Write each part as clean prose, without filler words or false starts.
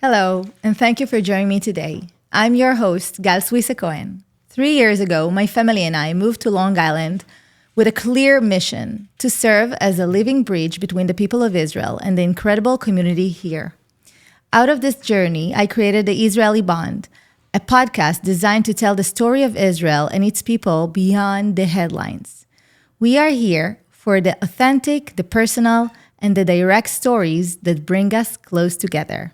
Hello, and thank you for joining me today. I'm your host, Gal Swisa Cohen. 3 years ago, my family and I moved to Long Island with a clear mission to serve as a living bridge between the people of Israel and the incredible community here. Out of this journey, I created the Israeli Bond, a podcast designed to tell the story of Israel and its people beyond the headlines. We are here for the authentic, the personal, and the direct stories that bring us close together.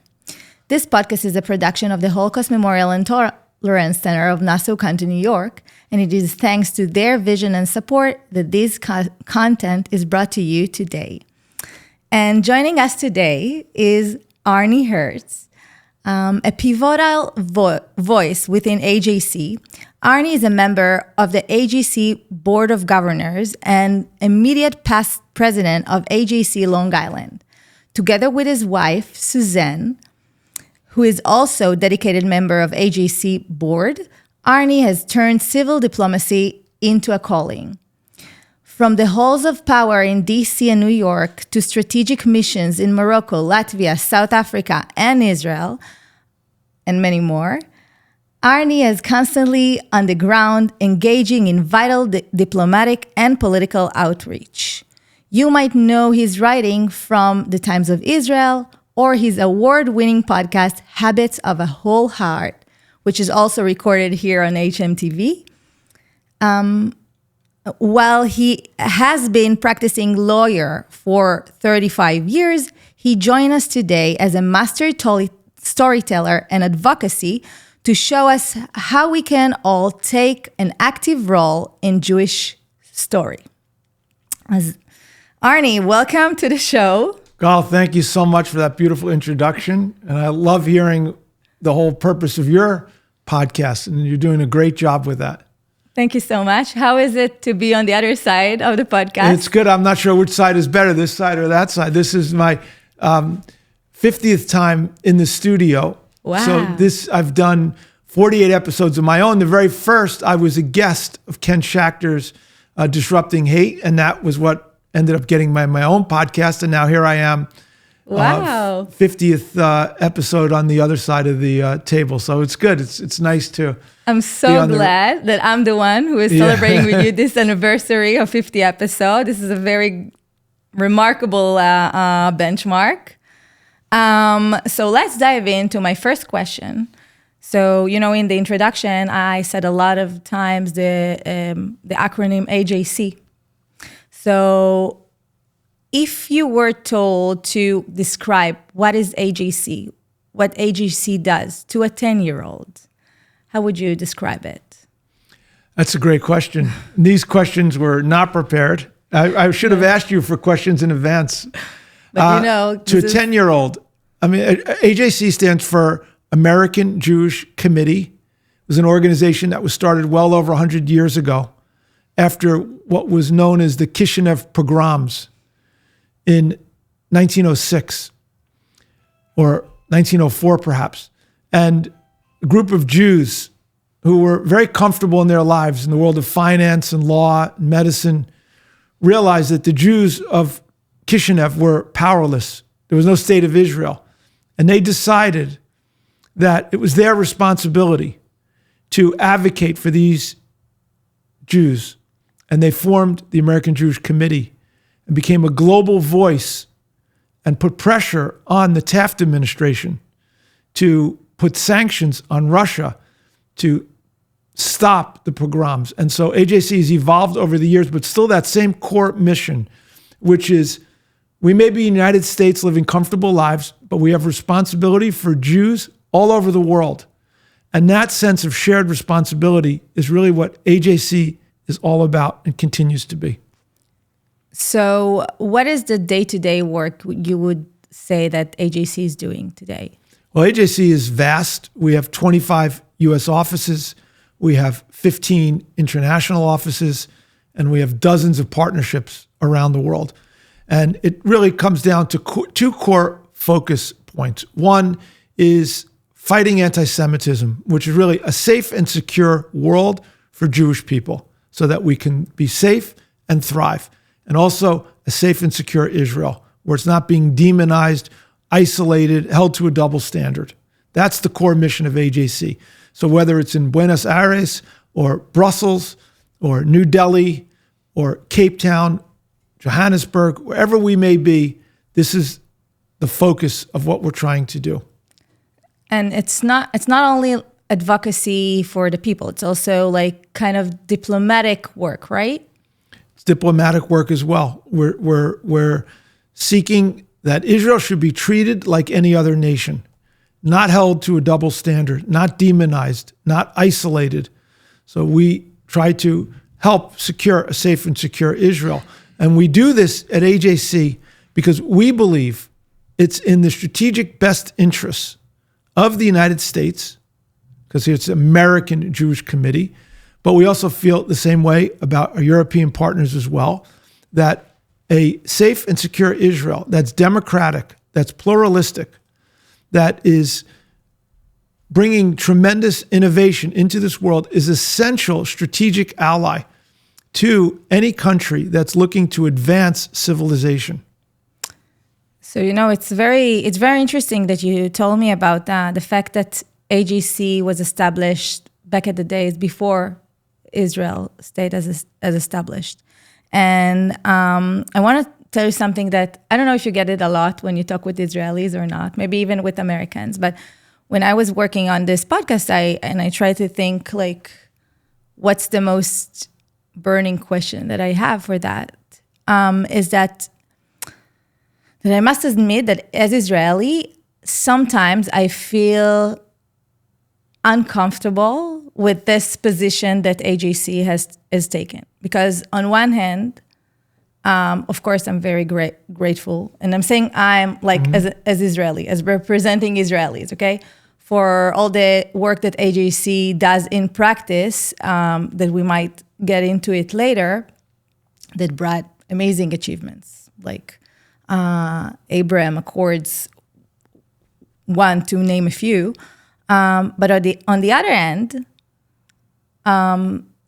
This podcast is a production of the Holocaust Memorial and Tolerance Center of Nassau County, New York, and it is thanks to their vision and support that this content is brought to you today. And joining us today is Arnie Herz, a pivotal voice within AJC. Arnie is a member of the AJC Board of Governors and immediate past president of AJC Long Island. Together with his wife, Suzanne, who is also a dedicated member of AJC Board, Arnie has turned civil diplomacy into a calling. From the halls of power in DC and New York to strategic missions in Morocco, Latvia, South Africa, and Israel, and many more, Arnie is constantly on the ground, engaging in vital diplomatic and political outreach. You might know his writing from the Times of Israel or his award-winning podcast, Habits of a Whole Heart, which is also recorded here on hmTv. While he has been practicing lawyer for 35 years, he joined us today as a master storyteller and advocacy to show us how we can all take an active role in Jewish story. Arnie, welcome to the show. Gal, thank you so much for that beautiful introduction. And I love hearing the whole purpose of your podcast, and you're doing a great job with that. Thank you so much. How is it to be on the other side of the podcast? It's good. I'm not sure which side is better, this side or that side. This is my 50th time in the studio. Wow. So I've done 48 episodes of my own. The very first, I was a guest of Ken Schachter's Disrupting Hate, and that was what ended up getting my own podcast. And now here I am. Wow. 50th episode on the other side of the table. So it's good. It's nice to I'm so glad that I'm the one who is celebrating with you this anniversary of 50 episodes. This is a very remarkable benchmark. So let's dive into my first question. So, in the introduction, I said a lot of times the acronym AJC. So if you were told to describe what is AJC, what AJC does to a 10-year-old, how would you describe it? That's a great question. These questions were not prepared. I should have asked you for questions in advance. But to a 10-year-old, AJC stands for American Jewish Committee. It was an organization that was started well over 100 years ago after what was known as the Kishinev pogroms in 1906 or 1904 perhaps. And a group of Jews who were very comfortable in their lives in the world of finance and law and medicine realized that the Jews of Kishinev were powerless. There was no state of Israel. And they decided that it was their responsibility to advocate for these Jews. And they formed the American Jewish Committee and became a global voice and put pressure on the Taft administration to put sanctions on Russia to stop the pogroms. And so AJC has evolved over the years, but still that same core mission, which is we may be in the United States living comfortable lives, but we have responsibility for Jews all over the world. And that sense of shared responsibility is really what AJC is all about and continues to be. So what is the day-to-day work you would say that AJC is doing today? Well, AJC is vast. We have 25 U.S. offices. We have 15 international offices, and we have dozens of partnerships around the world. And it really comes down to two core focus points. One is fighting anti-Semitism, which is really a safe and secure world for Jewish people so that we can be safe and thrive. And also a safe and secure Israel, where it's not being demonized isolated, held to a double standard. That's the core mission of AJC. So whether it's in Buenos Aires or Brussels or New Delhi or Cape Town, Johannesburg, wherever we may be, this is the focus of what we're trying to do. And it's not only advocacy for the people, it's also like kind of diplomatic work, right? It's diplomatic work as well. We're seeking that Israel should be treated like any other nation, not held to a double standard, not demonized, not isolated. So we try to help secure a safe and secure Israel. And we do this at AJC because we believe it's in the strategic best interests of the United States, because it's an American Jewish committee, but we also feel the same way about our European partners as well, that a safe and secure Israel that's democratic, that's pluralistic, that is bringing tremendous innovation into this world is an essential strategic ally to any country that's looking to advance civilization. So, it's very interesting that you told me about the fact that AJC was established back at the days before Israel state as established. And I want to tell you something that I don't know if you get it a lot when you talk with Israelis or not, maybe even with Americans. But when I was working on this podcast, I tried to think like, what's the most burning question that I have for that? Is that I must admit that as Israeli, sometimes I feel uncomfortable with this position that AJC has taken. Because on one hand, of course, I'm very grateful. And I'm saying I'm like as Israeli, as representing Israelis, okay? For all the work that AJC does in practice, that we might get into it later, that brought amazing achievements, like Abraham Accords, one to name a few. But on the other end,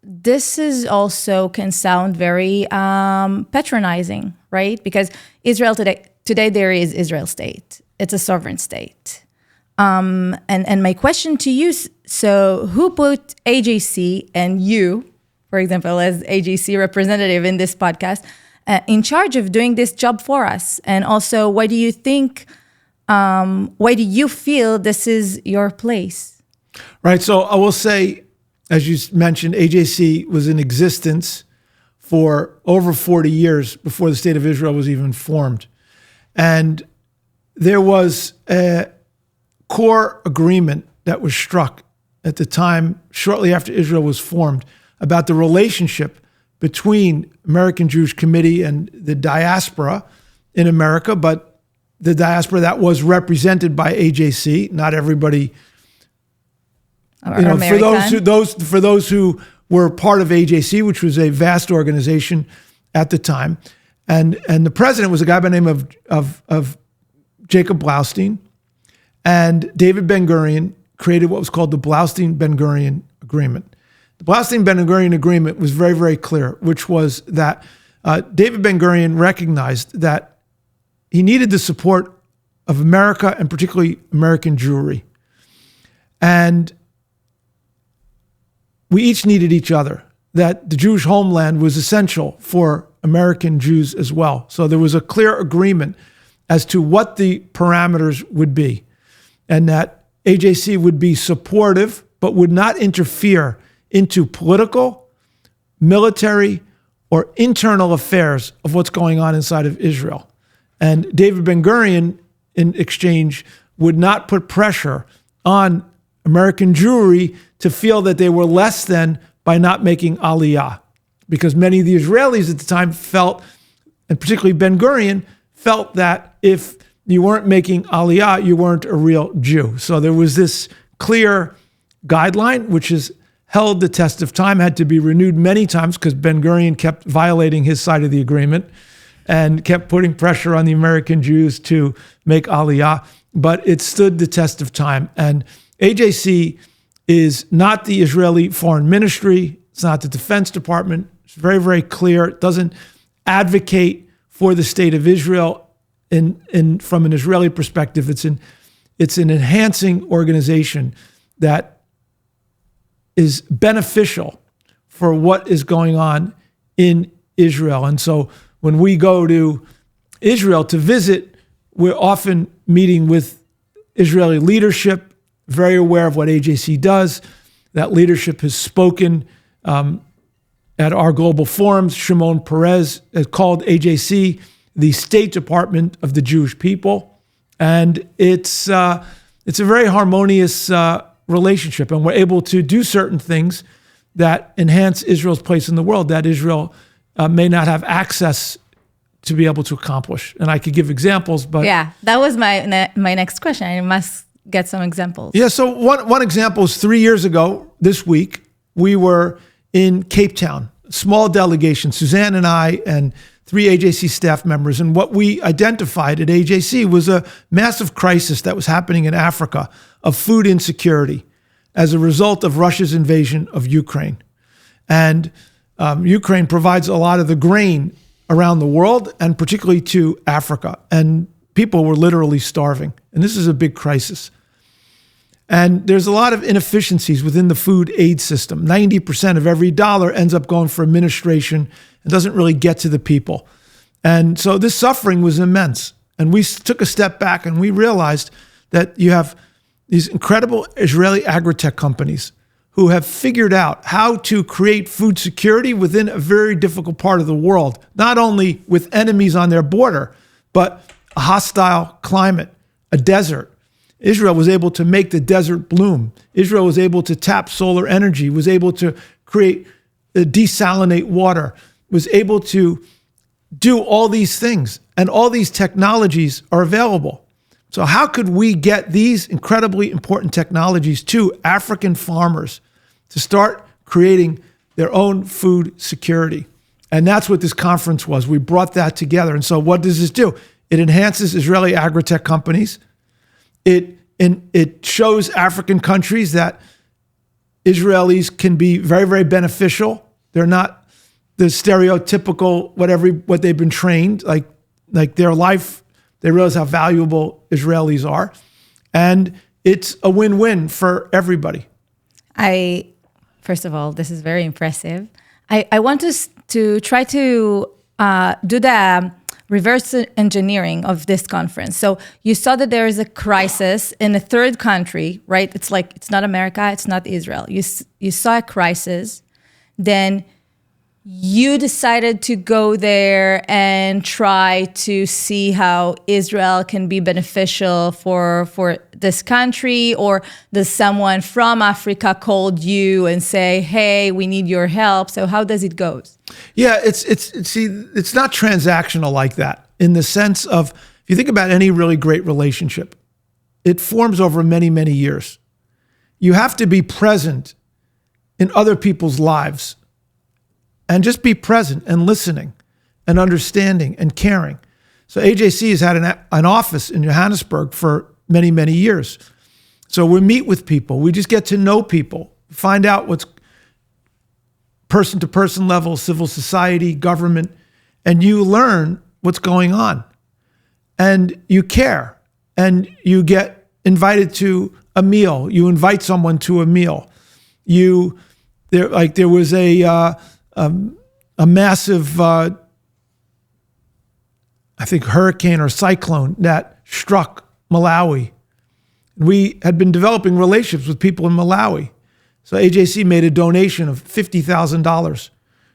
this is also can sound very patronizing, right? Because Israel today there is Israel state. It's a sovereign state. And my question to you, so who put AJC and you, for example, as AJC representative in this podcast, in charge of doing this job for us? And also, why do you feel this is your place? Right. So I will say, as you mentioned, AJC was in existence for over 40 years before the State of Israel was even formed. And there was a core agreement that was struck at the time, shortly after Israel was formed, about the relationship between American Jewish Committee and the diaspora in America, but the diaspora that was represented by AJC. Not everybody, for those who were part of AJC, which was a vast organization at the time, and the president was a guy by the name of Jacob Blaustein, and David Ben-Gurion created what was called the Blaustein-Ben-Gurion Agreement. The Blaustein-Ben-Gurion Agreement was very, very clear, which was that David Ben-Gurion recognized that he needed the support of America and particularly American Jewry. And we each needed each other, that the Jewish homeland was essential for American Jews as well. So there was a clear agreement as to what the parameters would be, and that AJC would be supportive, but would not interfere into political, military, or internal affairs of what's going on inside of Israel. And David Ben-Gurion, in exchange, would not put pressure on American Jewry to feel that they were less than by not making Aliyah. Because many of the Israelis at the time felt, and particularly Ben-Gurion, felt that if you weren't making Aliyah, you weren't a real Jew. So there was this clear guideline, which has held the test of time, had to be renewed many times because Ben-Gurion kept violating his side of the agreement and kept putting pressure on the American Jews to make Aliyah. But it stood the test of time. And AJC is not the Israeli Foreign Ministry. It's not the Defense Department. It's very, very clear. It doesn't advocate for the state of Israel from an Israeli perspective, it's an enhancing organization that is beneficial for what is going on in Israel. And so when we go to Israel to visit, we're often meeting with Israeli leadership, very aware of what AJC does. That leadership has spoken at our global forums. Shimon Peres has called AJC the State Department of the Jewish people. And it's a very harmonious relationship. And we're able to do certain things that enhance Israel's place in the world that Israel may not have access to be able to accomplish. And I could give examples, but... Yeah, that was my next question. I must get some examples. Yeah, so one example is 3 years ago, this week, we were in Cape Town, small delegation, Suzanne and I and 3 AJC staff members. And what we identified at AJC was a massive crisis that was happening in Africa of food insecurity as a result of Russia's invasion of Ukraine. And Ukraine provides a lot of the grain around the world, and particularly to Africa. And people were literally starving. And this is a big crisis. And there's a lot of inefficiencies within the food aid system. 90% of every dollar ends up going for administration and doesn't really get to the people. And so this suffering was immense. And we took a step back and we realized that you have these incredible Israeli agri-tech companies who have figured out how to create food security within a very difficult part of the world, not only with enemies on their border, but a hostile climate, a desert. Israel was able to make the desert bloom. Israel was able to tap solar energy, was able to desalinate water, was able to do all these things. And all these technologies are available. So how could we get these incredibly important technologies to African farmers to start creating their own food security? And that's what this conference was. We brought that together. And so what does this do? It enhances Israeli agri-tech companies. It shows African countries that Israelis can be very, very beneficial. They're not the stereotypical what they've been trained, like their life. They realize how valuable Israelis are. And it's a win-win for everybody. First of all, this is very impressive. I want to try to do the reverse engineering of this conference. So you saw that there is a crisis in a third country, right? It's not America, it's not Israel. You saw a crisis, then you decided to go there and try to see how Israel can be beneficial for this country, or does someone from Africa called you and say, hey, we need your help? So how does it go? Yeah, it's not transactional like that, in the sense of, if you think about any really great relationship, it forms over many, many years. You have to be present in other people's lives and just be present and listening and understanding and caring. So AJC has had an office in Johannesburg for many, many years. So we meet with people. We just get to know people, find out what's person-to-person level, civil society, government, and you learn what's going on. And you care. And you get invited to a meal. You invite someone to a meal. There was a massive, I think, hurricane or cyclone that struck Malawi. We had been developing relationships with people in Malawi. So AJC made a donation of $50,000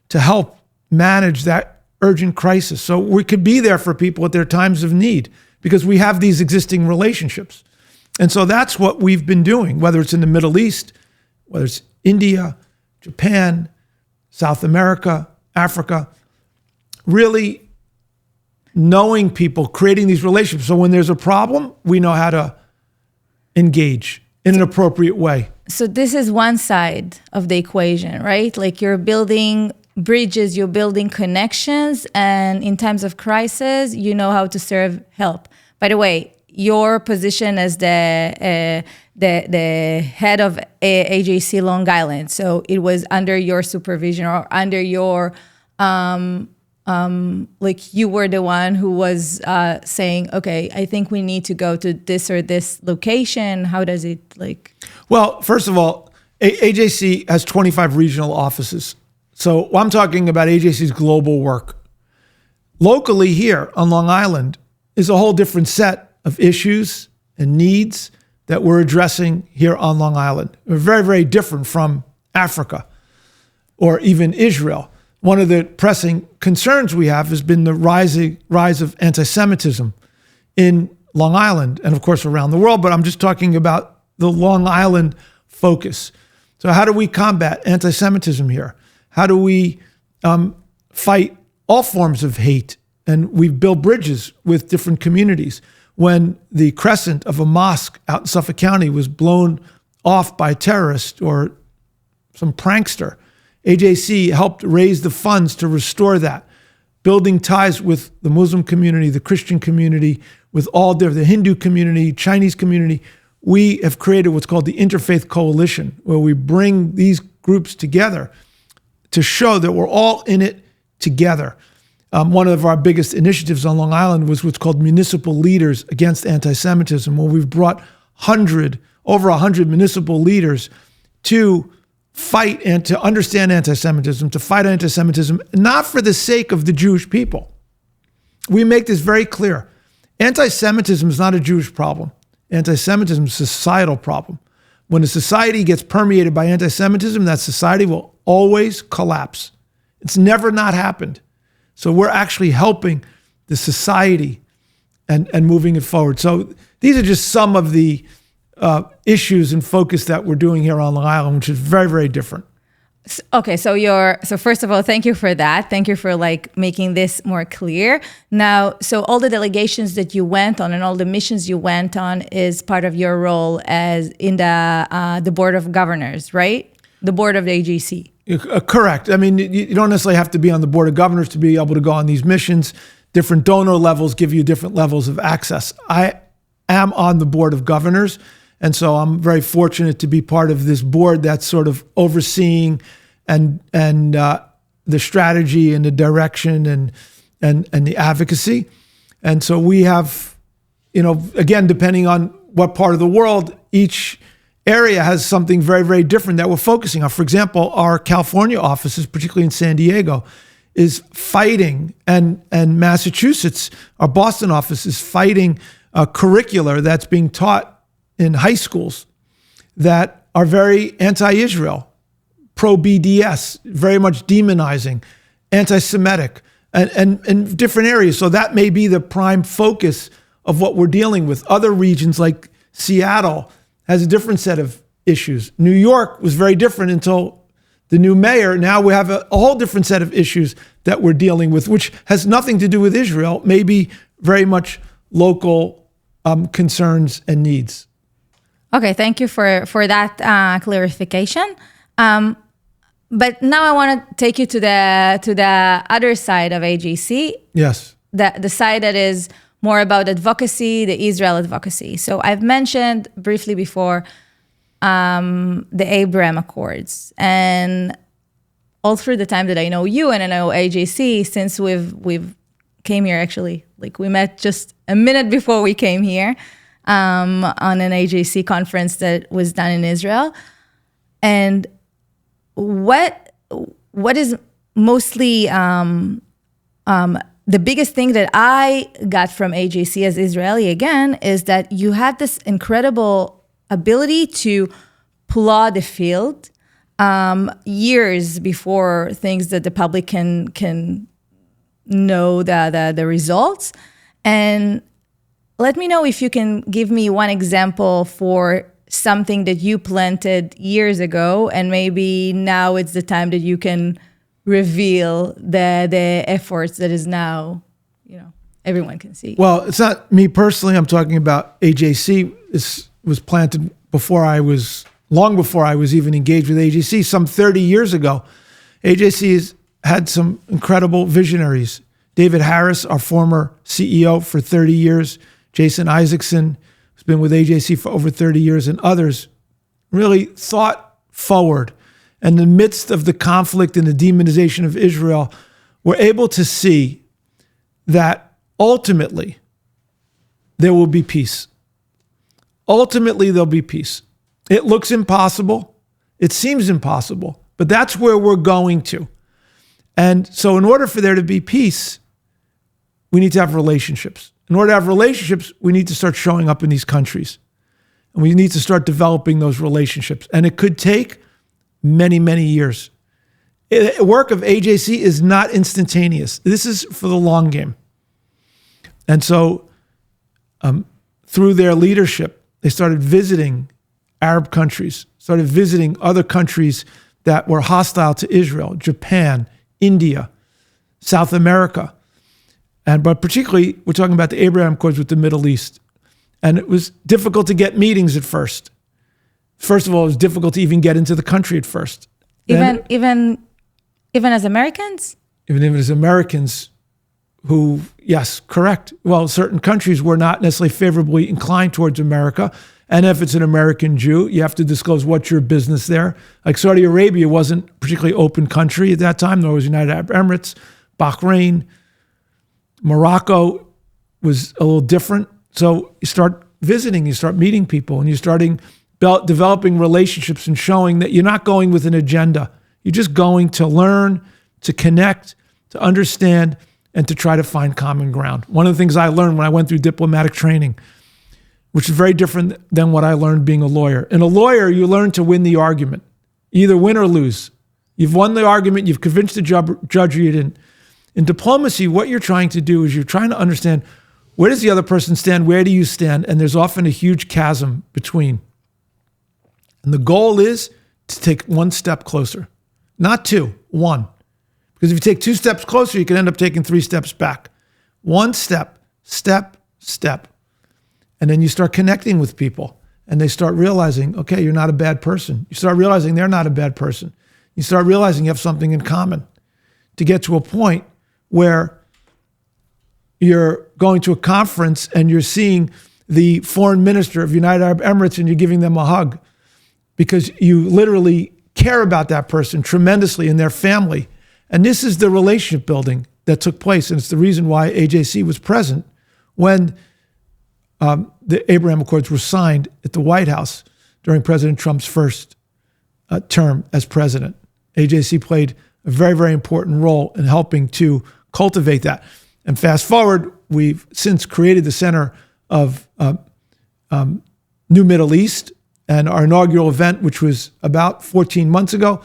to help manage that urgent crisis. So we could be there for people at their times of need because we have these existing relationships. And so that's what we've been doing, whether it's in the Middle East, whether it's India, Japan, South America, Africa, really knowing people, creating these relationships. So when there's a problem, we know how to engage in an appropriate way. So this is one side of the equation, right? Like, you're building bridges, you're building connections, and in times of crisis, you know how to serve help. By the way, your position as the head of AJC Long Island, so it was under your supervision or under your like you were the one who was saying, okay, I think we need to go to this or this location? How does it like? Well, first of all, AJC has 25 regional offices. So I'm talking about AJC's global work. Locally here on Long Island is a whole different set of issues and needs that we're addressing here on Long Island. We're very, very different from Africa or even Israel. One of the pressing concerns we have has been the rise of anti-Semitism in Long Island and, of course, around the world, but I'm just talking about the Long Island focus. So how do we combat anti-Semitism here? How do we fight all forms of hate? And we've built bridges with different communities. When the crescent of a mosque out in Suffolk County was blown off by a terrorist or some prankster, AJC helped raise the funds to restore that, building ties with the Muslim community, the Christian community, with all the Hindu community, Chinese community. We have created what's called the Interfaith Coalition, where we bring these groups together to show that we're all in it together. One of our biggest initiatives on Long Island was what's called Municipal Leaders Against Anti-Semitism, where we've brought over 100 municipal leaders to fight and to understand anti-Semitism, to fight anti-Semitism, not for the sake of the Jewish people. We make this very clear. Anti-Semitism is not a Jewish problem. Anti-Semitism is a societal problem. When a society gets permeated by anti-Semitism, that society will always collapse. It's never not happened. So we're actually helping the society and moving it forward. So these are just some of the issues and focus that we're doing here on Long Island, which is very, very different. Okay, so first of all, thank you for that. Thank you for like making this more clear. Now, so all the delegations that you went on and all the missions you went on is part of your role as in the board of governors, right? The board of the AJC. Correct. I mean, you don't necessarily have to be on the board of governors to be able to go on these missions. Different donor levels give you different levels of access. I am on the board of governors, and so I'm very fortunate to be part of this board that's sort of overseeing and the strategy and the direction and the advocacy. And so we have, again, depending on what part of the world, each area has something very, very different that we're focusing on. For example, our California offices, particularly in San Diego, is fighting, and Massachusetts, our Boston office, is fighting a curricula that's being taught in high schools that are very anti-Israel, pro-BDS, very much demonizing, anti-Semitic, and different areas. So that may be the prime focus of what we're dealing with. Other regions like Seattle has a different set of issues. New York was very different until the new mayor. Now we have a whole different set of issues that we're dealing with, which has nothing to do with Israel, maybe very much local concerns and needs. Okay, thank you for that clarification. But now I want to take you to the other side of AJC. Yes. The side that is more about advocacy, the Israel advocacy. So I've mentioned briefly before the Abraham Accords, and all through the time that I know you and I know AJC, since we've came here actually, like we met just a minute before we came here on an AJC conference that was done in Israel. And what is mostly the biggest thing that I got from AJC as Israeli, again, is that you had this incredible ability to plow the field years before things that the public can know the results. And let me know if you can give me one example for something that you planted years ago, and maybe now it's the time that you can reveal the efforts that is now, everyone can see. Well, it's not me personally. I'm talking about AJC. This was planted long before I was even engaged with AJC. Some 30 years ago, AJC has had some incredible visionaries. David Harris, our former CEO for 30 years, Jason Isaacson, who's been with AJC for over 30 years, and others really thought forward. And in the midst of the conflict and the demonization of Israel, we're able to see that ultimately there will be peace. Ultimately, there'll be peace. It looks impossible. It seems impossible, but that's where we're going to. And so in order for there to be peace, we need to have relationships. In order to have relationships, we need to start showing up in these countries. And we need to start developing those relationships. And it could take many, many years. The work of AJC is not instantaneous. This is for the long game. And so through their leadership, they started visiting Arab countries, started visiting other countries that were hostile to Israel, Japan, India, South America. But particularly, we're talking about the Abraham Accords with the Middle East. And it was difficult to get meetings at first. First of all, it was difficult to even get into the country at first. Even as Americans? Even as Americans who, yes, correct. Well, certain countries were not necessarily favorably inclined towards America. And if it's an American Jew, you have to disclose what's your business there. Like Saudi Arabia wasn't a particularly open country at that time, nor was United Arab Emirates, Bahrain. Morocco was a little different. So you start visiting, you start meeting people, and you're starting developing relationships and showing that you're not going with an agenda. You're just going to learn, to connect, to understand, and to try to find common ground. One of the things I learned when I went through diplomatic training, which is very different than what I learned being a lawyer. In a lawyer, you learn to win the argument. You either win or lose. You've won the argument, you've convinced the judge or you didn't. In diplomacy, what you're trying to do is you're trying to understand, where does the other person stand? Where do you stand? And there's often a huge chasm between. And the goal is to take one step closer. Not two, one. Because if you take 2 steps closer, you can end up taking 3 steps back. One step, step. And then you start connecting with people. And they start realizing, okay, you're not a bad person. You start realizing they're not a bad person. You start realizing you have something in common. To get to a point where you're going to a conference and you're seeing the foreign minister of United Arab Emirates and you're giving them a hug because you literally care about that person tremendously and their family. And this is the relationship building that took place. And it's the reason why AJC was present when the Abraham Accords were signed at the White House during President Trump's first term as president. AJC played a very, very important role in helping to cultivate that. And fast forward, we've since created the Center of New Middle East, and our inaugural event, which was about 14 months ago,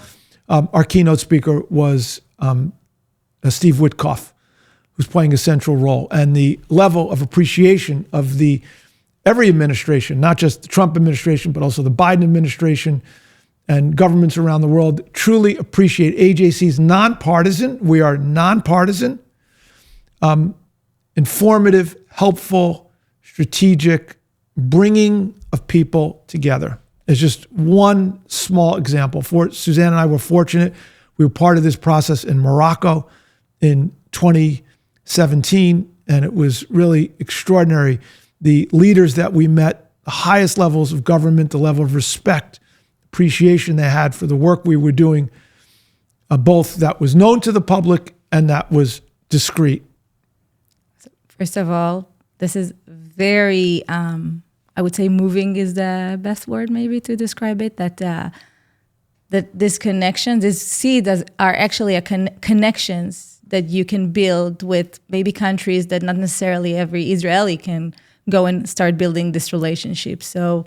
our keynote speaker was Steve Witkoff, who's playing a central role. And the level of appreciation of every administration, not just the Trump administration, but also the Biden administration and governments around the world, truly appreciate AJC's nonpartisan. We are nonpartisan, informative, helpful, strategic bringing of people together. It's just one small example. Suzanne and I were fortunate. We were part of this process in Morocco in 2017, and it was really extraordinary. The leaders that we met, the highest levels of government, the level of respect, appreciation they had for the work we were doing, both that was known to the public and that was discreet. First of all, this is very, I would say moving is the best word maybe to describe it, that this connection, these seeds are actually connections that you can build with maybe countries that not necessarily every Israeli can go and start building this relationship. So,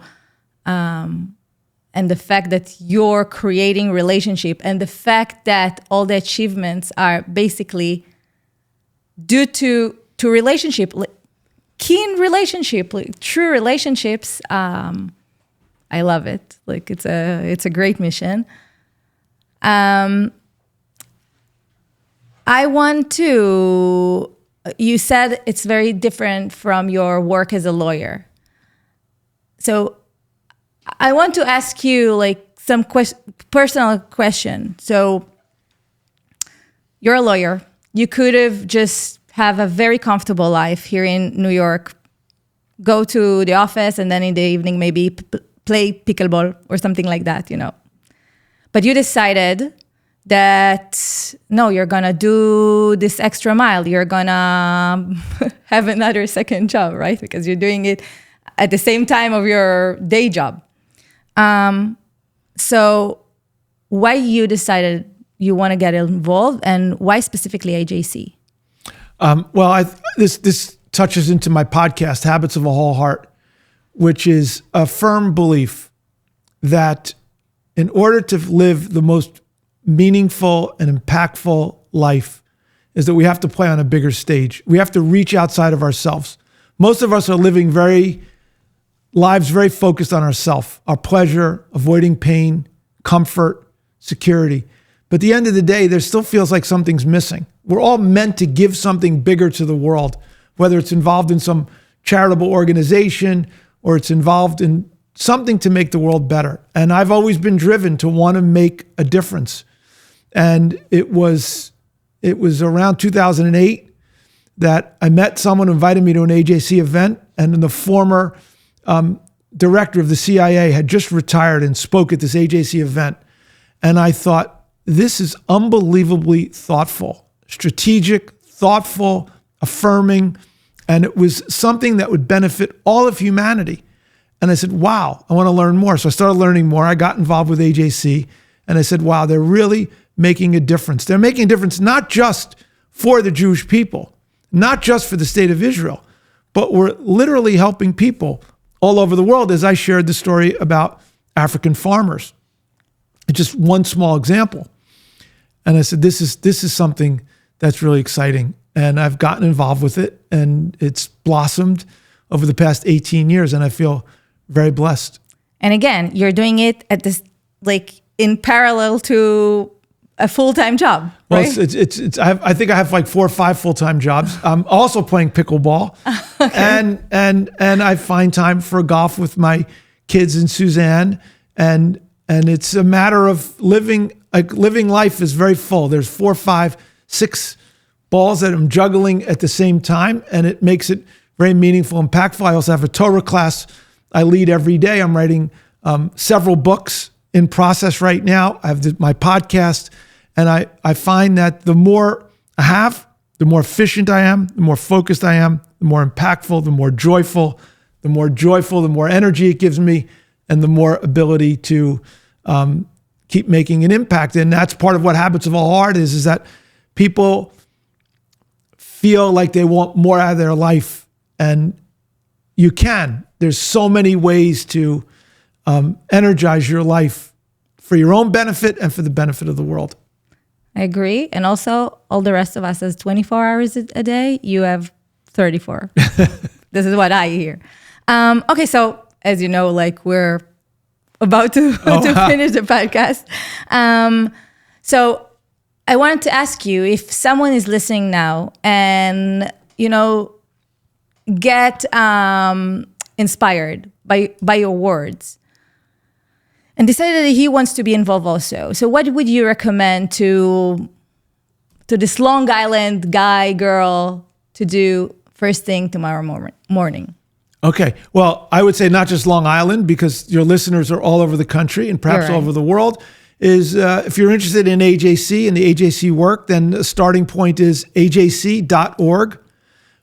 and the fact that you're creating relationship and the fact that all the achievements are basically due to relationship, keen relationship, true relationships. I love it. Like it's a great mission. I want to, you said it's very different from your work as a lawyer. So I want to ask you like some personal question. So you're a lawyer. You could have just have a very comfortable life here in New York, go to the office, and then in the evening maybe play pickleball or something like that, you know. But you decided that, no, you're going to do this extra mile. You're going to have another second job, right? Because you're doing it at the same time of your day job. So why you decided you want to get involved, and why specifically AJC? This touches into my podcast, Habits of a Whole Heart, which is a firm belief that in order to live the most meaningful and impactful life is that we have to play on a bigger stage. We have to reach outside of ourselves. Most of us are living lives very focused on ourselves, our pleasure, avoiding pain, comfort, security. But at the end of the day, there still feels like something's missing. We're all meant to give something bigger to the world, whether it's involved in some charitable organization or it's involved in something to make the world better. And I've always been driven to want to make a difference. And it was around 2008 that I met someone who invited me to an AJC event, and then the former director of the CIA had just retired and spoke at this AJC event. And I thought, this is unbelievably thoughtful, strategic, thoughtful, affirming, and it was something that would benefit all of humanity. And I said, wow, I want to learn more. So I started learning more. I got involved with AJC, and I said, wow, they're really making a difference. They're making a difference not just for the Jewish people, not just for the state of Israel, but we're literally helping people all over the world, as I shared the story about African farmers. It's just one small example. And I said, this is something that's really exciting. And I've gotten involved with it, and it's blossomed over the past 18 years, and I feel very blessed. And again, you're doing it at this, like, in parallel to a full-time job, right? Well, I think I have like 4 or 5 full-time jobs. I'm also playing pickleball, okay. and I find time for golf with my kids and Suzanne, and it's a matter of living life is very full. There's 4, 5, 6 balls that I'm juggling at the same time, and it makes it very meaningful, impactful. I also have a Torah class I lead every day. I'm writing several books in process right now. I have my podcast, and I find that the more I have, the more efficient I am, the more focused I am, the more impactful, the more joyful, the more energy it gives me, and the more ability to keep making an impact. And that's part of what Habits of a Whole Heart is that people feel like they want more out of their life. And you can. There's so many ways to energize your life for your own benefit and for the benefit of the world. I agree. And also, all the rest of us has 24 hours a day. You have 34. This is what I hear. Okay, so as you know, like, we're about to finish the podcast. So I wanted to ask you, if someone is listening now and, get inspired by your words and decided that he wants to be involved also. So what would you recommend to this Long Island guy, girl to do first thing tomorrow morning? Okay. Well, I would say not just Long Island, because your listeners are all over the country and perhaps all over the world, is if you're interested in AJC and the AJC work, then the starting point is ajc.org,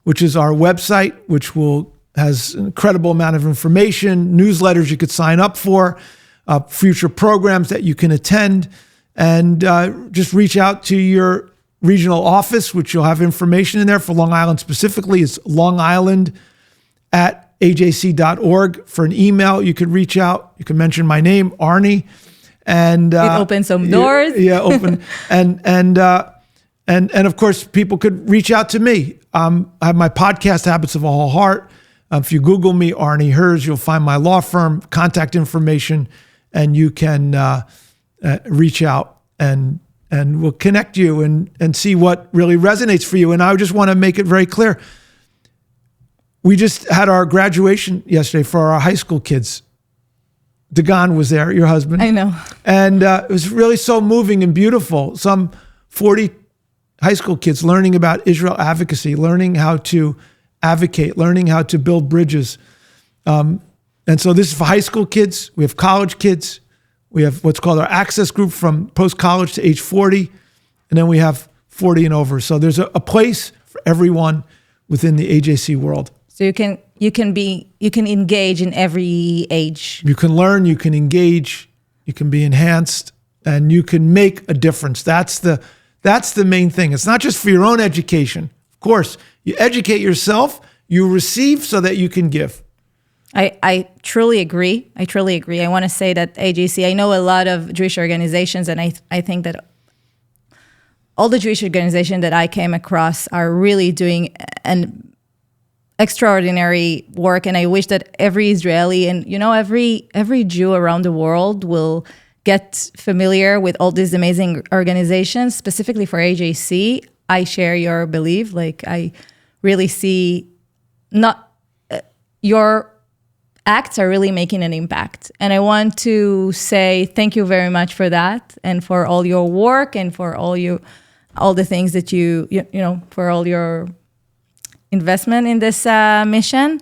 which is our website, which has an incredible amount of information, newsletters you could sign up for, future programs that you can attend, and just reach out to your regional office, which you'll have information in there. For Long Island specifically, it's longisland@ajc.org. For an email, you could reach out. You can mention my name, Arnie, and it opens some doors. Yeah, open and of course, people could reach out to me. I have my podcast, Habits of a Whole Heart. If you Google me, Arnie Herz, you'll find my law firm, contact information, and you can reach out and we'll connect you and see what really resonates for you. And I just want to make it very clear. We just had our graduation yesterday for our high school kids. Dagan was there, your husband. I know. And it was really so moving and beautiful. Some 40 high school kids learning about Israel advocacy, learning how to advocate, learning how to build bridges. And so this is for high school kids. We have college kids. We have what's called our access group from post-college to age 40. And then we have 40 and over. So there's a place for everyone within the AJC world. So you can engage in every age. You can learn, you can engage, you can be enhanced, and you can make a difference. That's the main thing. It's not just for your own education. Of course, you educate yourself, you receive so that you can give. I truly agree. I want to say that AJC, I know a lot of Jewish organizations, and I think that all the Jewish organizations that I came across are really doing an extraordinary work. And I wish that every Israeli and, every Jew around the world will get familiar with all these amazing organizations, specifically for AJC. I share your belief. Like, I really see your acts are really making an impact. And I want to say thank you very much for that, and for all your work, and for all the things that for all your investment in this mission.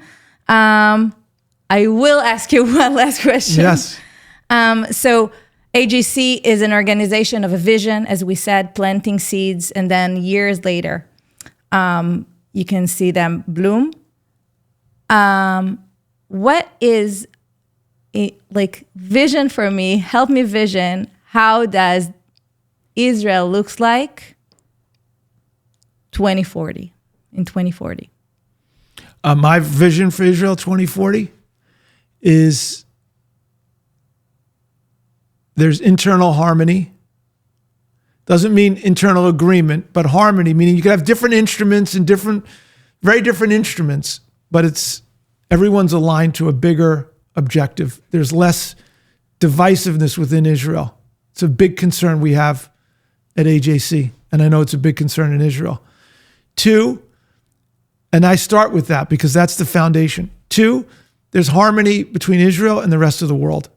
I will ask you one last question. Yes. So AJC is an organization of a vision, as we said, planting seeds, and then years later, you can see them bloom. What is vision for me? Help me vision. How does Israel looks like 2040? In 2040? My vision for Israel 2040 is there's internal harmony. Doesn't mean internal agreement, but harmony, meaning you can have different instruments and very different instruments, but everyone's aligned to a bigger objective. There's less divisiveness within Israel. It's a big concern we have at AJC, and I know it's a big concern in Israel. 2, and I start with that because that's the foundation. 2, there's harmony between Israel and the rest of the world.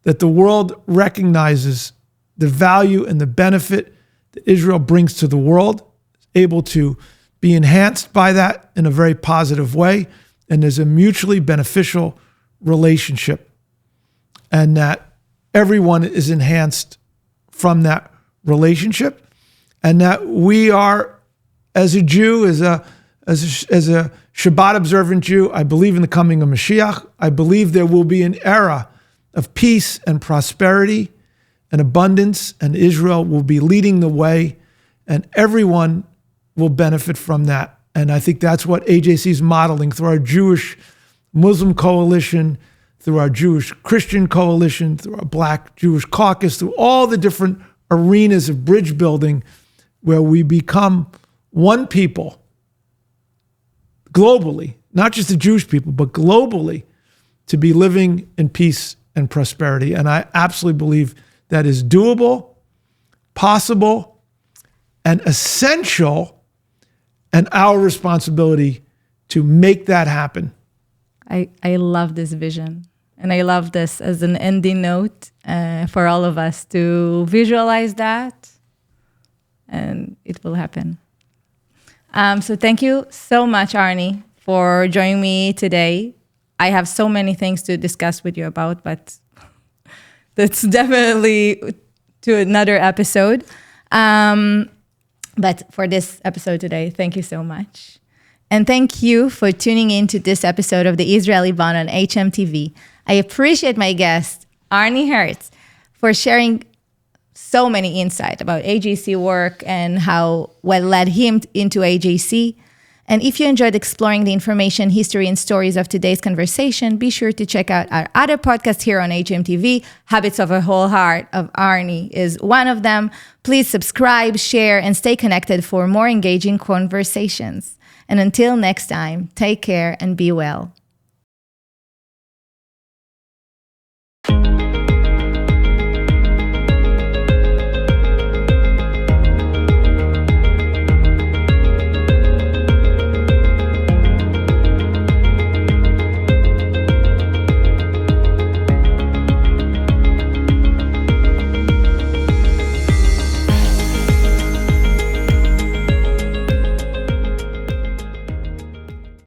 That the world recognizes the value and the benefit that Israel brings to the world, able to be enhanced by that in a very positive way, and there's a mutually beneficial relationship, and that everyone is enhanced from that relationship, and that we are, as a Jew, as a Shabbat observant Jew, I believe in the coming of Mashiach. I believe there will be an era of peace and prosperity and abundance, and Israel will be leading the way, and everyone will benefit from that. And I think that's what AJC is modeling through our Jewish Muslim coalition, through our Jewish Christian coalition, through our Black Jewish caucus, through all the different arenas of bridge building where we become one people globally, not just the Jewish people, but globally, to be living in peace and prosperity. And I absolutely believe that is doable, possible, and essential, and our responsibility to make that happen. I love this vision. And I love this as an ending note for all of us to visualize that, and it will happen. So thank you so much, Arnie, for joining me today. I have so many things to discuss with you about, but that's definitely to another episode. But for this episode today, thank you so much. And thank you for tuning in to this episode of the Israeli Bond on hmTv. I appreciate my guest, Arnie Herz, for sharing so many insight about AJC work and what led him into AJC. And if you enjoyed exploring the information, history, and stories of today's conversation, be sure to check out our other podcasts here on hmTv. Habits of a Whole Heart of Arnie is one of them. Please subscribe, share, and stay connected for more engaging conversations. And until next time, take care and be well.